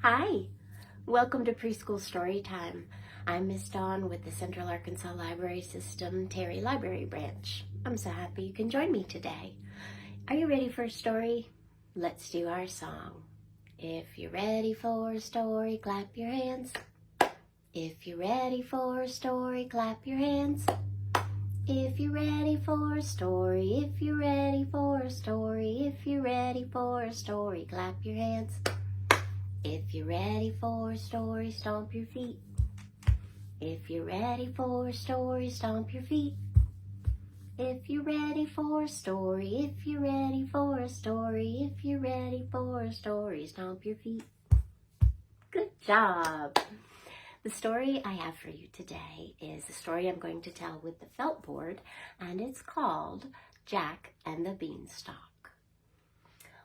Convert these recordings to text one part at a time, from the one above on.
Hi, welcome to Preschool Storytime. I'm Miss Dawn with the Central Arkansas Library System Terry Library Branch. I'm so happy you can join me today. Are you ready for a story? Let's do our song. If you're ready for a story, clap your hands. If you're ready for a story, clap your hands. If you're ready for a story, if you're ready for a story, if you're ready for a story, clap your hands. If you're ready for a story, stomp your feet. If you're ready for a story, stomp your feet. If you're ready for a story, if you're ready for a story, if you're ready for a story, stomp your feet. Good job. The story I have for you today is a story I'm going to tell with the felt board, and it's called Jack and the Beanstalk.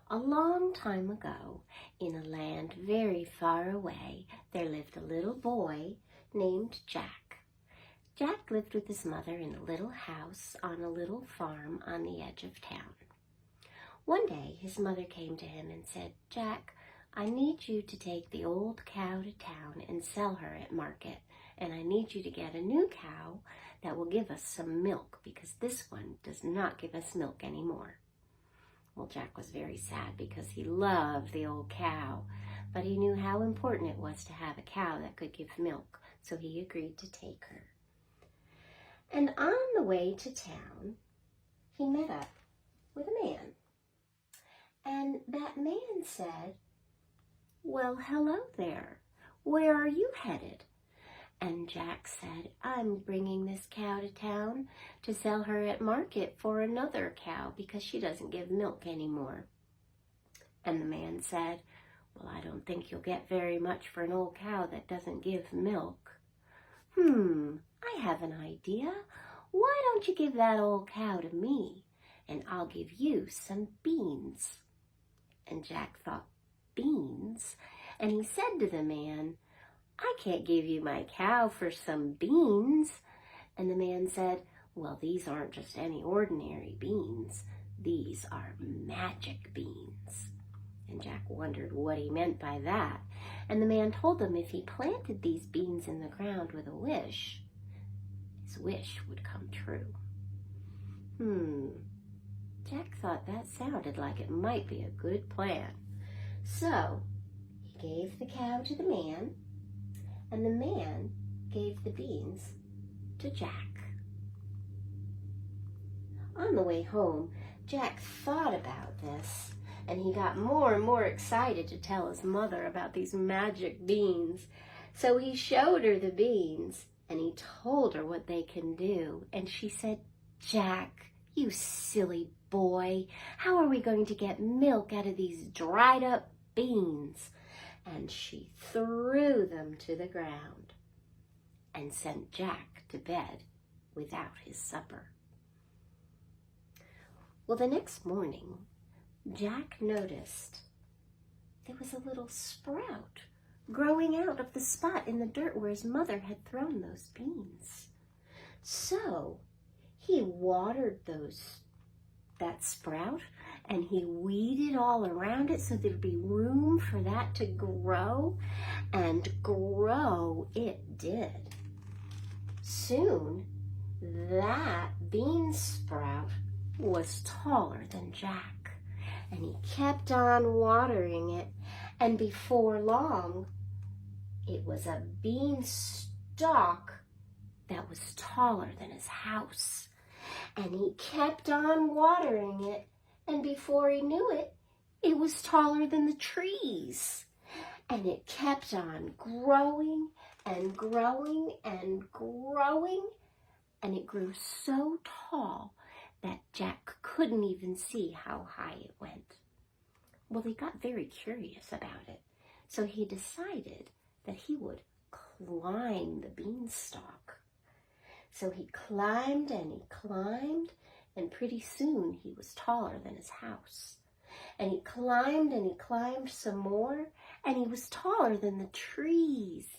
A long time ago, in a land very far away, there lived a little boy named Jack. Jack lived with his mother in a little house on a little farm on the edge of town. One day, his mother came to him and said, "Jack, I need you to take the old cow to town and sell her at market, and I need you to get a new cow that will give us some milk because this one does not give us milk anymore." Well, Jack was very sad because he loved the old cow, but he knew how important it was to have a cow that could give milk, so he agreed to take her. And on the way to town, he met up with a man. And that man said, "Well, hello there. Where are you headed?" And Jack said, "I'm bringing this cow to town to sell her at market for another cow because she doesn't give milk anymore." And the man said, "Well, I don't think you'll get very much for an old cow that doesn't give milk. I have an idea. Why don't you give that old cow to me and I'll give you some beans?" And Jack thought, beans? And he said to the man, "I can't give you my cow for some beans." And the man said, "Well, these aren't just any ordinary beans. These are magic beans." And Jack wondered what he meant by that. And the man told him if he planted these beans in the ground with a wish, his wish would come true. Jack thought that sounded like it might be a good plan. So he gave the cow to the man, and the man gave the beans to Jack. On the way home, Jack thought about this, and he got more and more excited to tell his mother about these magic beans. So he showed her the beans, and he told her what they can do. And she said, "Jack, you silly boy, how are we going to get milk out of these dried up beans?" And she threw them to the ground and sent Jack to bed without his supper. Well, the next morning, Jack noticed there was a little sprout growing out of the spot in the dirt where his mother had thrown those beans. So he watered that sprout, and he weeded all around it so there'd be room for that to grow, and grow it did. Soon, that bean sprout was taller than Jack, and he kept on watering it, and before long, it was a beanstalk that was taller than his house. And he kept on watering it, and before he knew it, it was taller than the trees. And it kept on growing and growing and growing, and it grew so tall that Jack couldn't even see how high it went. Well, he got very curious about it, so he decided that he would climb the beanstalk. So he climbed and he climbed, and pretty soon he was taller than his house. And he climbed some more, and he was taller than the trees.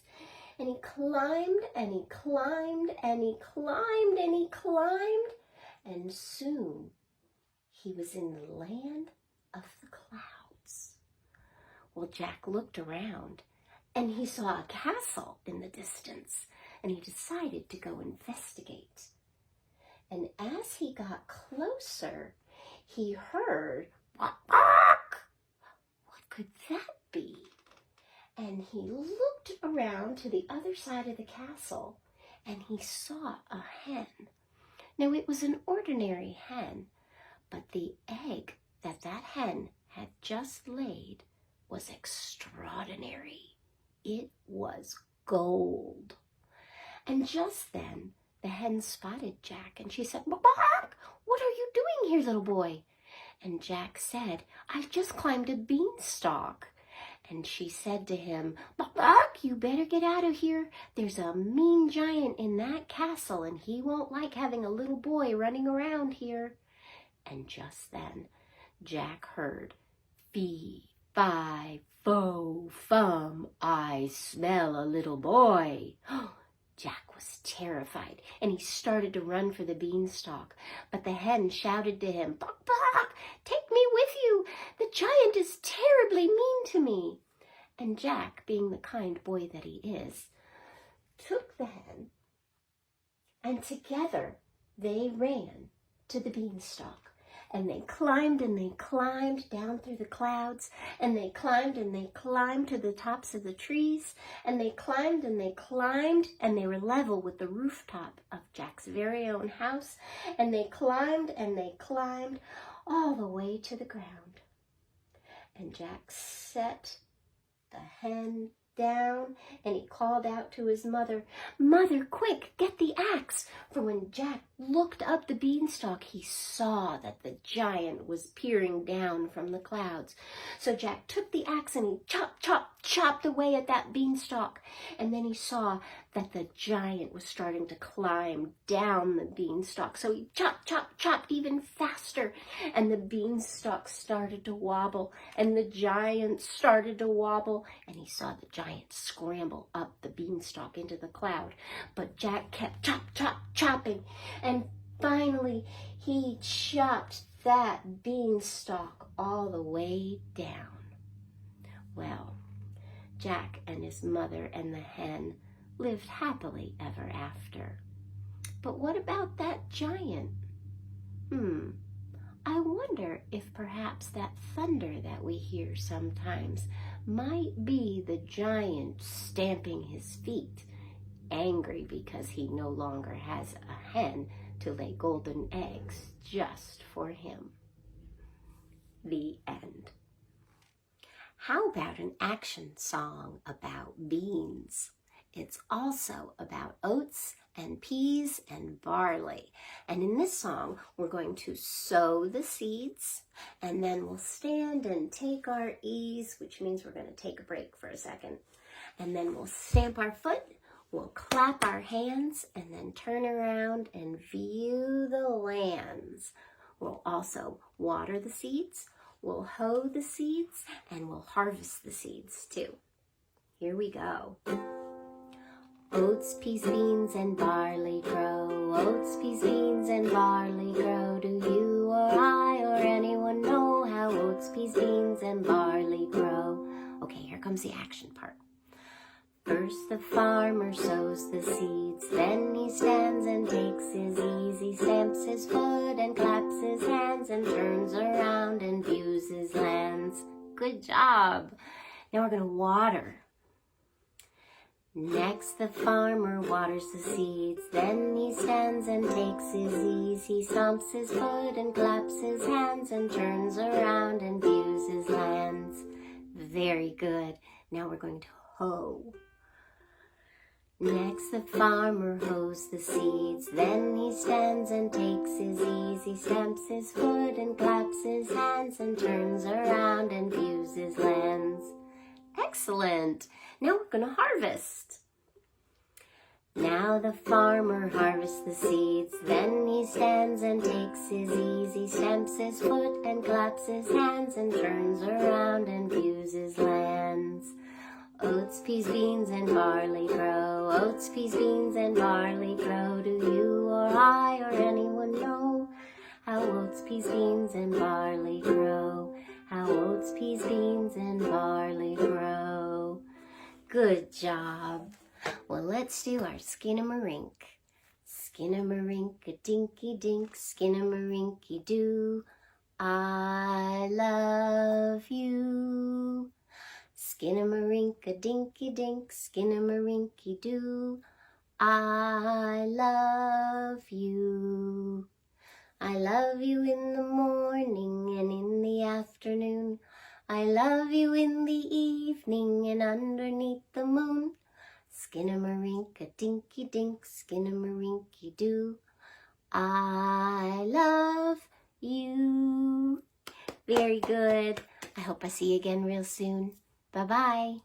And he climbed and he climbed and he climbed and he climbed, and soon he was in the land of the clouds. Well, Jack looked around and he saw a castle in the distance, and he decided to go investigate. And as he got closer, he heard, "Bark, bark." What could that be? And he looked around to the other side of the castle, and he saw a hen. Now, it was an ordinary hen, but the egg that hen had just laid was extraordinary. It was gold. And just then, the hen spotted Jack, and she said, "Bark! What are you doing here, little boy?" And Jack said, "I've just climbed a beanstalk." And she said to him, "Bark, you better get out of here. There's a mean giant in that castle, and he won't like having a little boy running around here." And just then, Jack heard, "Fee, fi, fo, fum, I smell a little boy." Jack was terrified, and he started to run for the beanstalk. But the hen shouted to him, "Bark, bark, take me with you. The giant is terribly mean to me." And Jack, being the kind boy that he is, took the hen, and together they ran to the beanstalk. And they climbed down through the clouds, and they climbed to the tops of the trees, and they climbed, and they were level with the rooftop of Jack's very own house, and they climbed all the way to the ground. And Jack set the hen down, and he called out to his mother, "Mother, quick, get the axe." For when Jack looked up the beanstalk, he saw that the giant was peering down from the clouds. So Jack took the axe and he chopped away at that beanstalk. And then he saw that the giant was starting to climb down the beanstalk. So he chopped even faster. And the beanstalk started to wobble, and the giant started to wobble, and he saw the giant scramble up the beanstalk into the cloud. But Jack kept chopping, and finally he chopped that beanstalk all the way down. Well, Jack and his mother and the hen lived happily ever after. But what about that giant? I wonder if perhaps that thunder that we hear sometimes might be the giant stamping his feet, angry because he no longer has a hen to lay golden eggs just for him. The end. How about an action song about beans? It's also about oats and peas and barley. And in this song, we're going to sow the seeds, and then we'll stand and take our ease, which means we're going to take a break for a second. And then we'll stamp our foot, we'll clap our hands, and then turn around and view the lands. We'll also water the seeds, we'll hoe the seeds, and we'll harvest the seeds too. Here we go. Oats, peas, beans, and barley grow. Oats, peas, beans, and barley grow. Do you or I or anyone know how oats, peas, beans, and barley grow? Okay, here comes the action part. First the farmer sows the seeds, then he stands and takes his ease. He stamps his foot and claps his hands and turns around and views his lands. Good job. Now we're going to water. Next the farmer waters the seeds, then he stands and takes his ease. He stomps his foot and claps his hands and turns around and views his lands. Very good. Now we're going to hoe. Next the farmer hoes the seeds, then he stands and takes his ease. He stamps his foot and claps his hands and turns around and views his lands. Excellent! Now we're going to harvest. Now the farmer harvests the seeds, then he stands and takes his ease. He stamps his foot and claps his hands and turns around and views his lands. Oats, peas, beans, and barley grow. Oats, peas, beans, and barley grow. Do you or I or anyone know how oats, peas, beans, and barley grow? how oats, peas, beans, and barley grow. Good job. Well, let's do our skin-a-marink. Skin-a-marink-a-dinky-dink, skin-a-marinky-doo. I love you. Skin-a-marink-a-dinky-dink, skin-a-marinky-doo. I love you. I love you in the morning and in the afternoon. I love you in the evening and underneath the moon. Skin-a-marink-a-dinky-dink, skin-a-marinky-doo. I love you. Very good. I hope I see you again real soon. Bye-bye.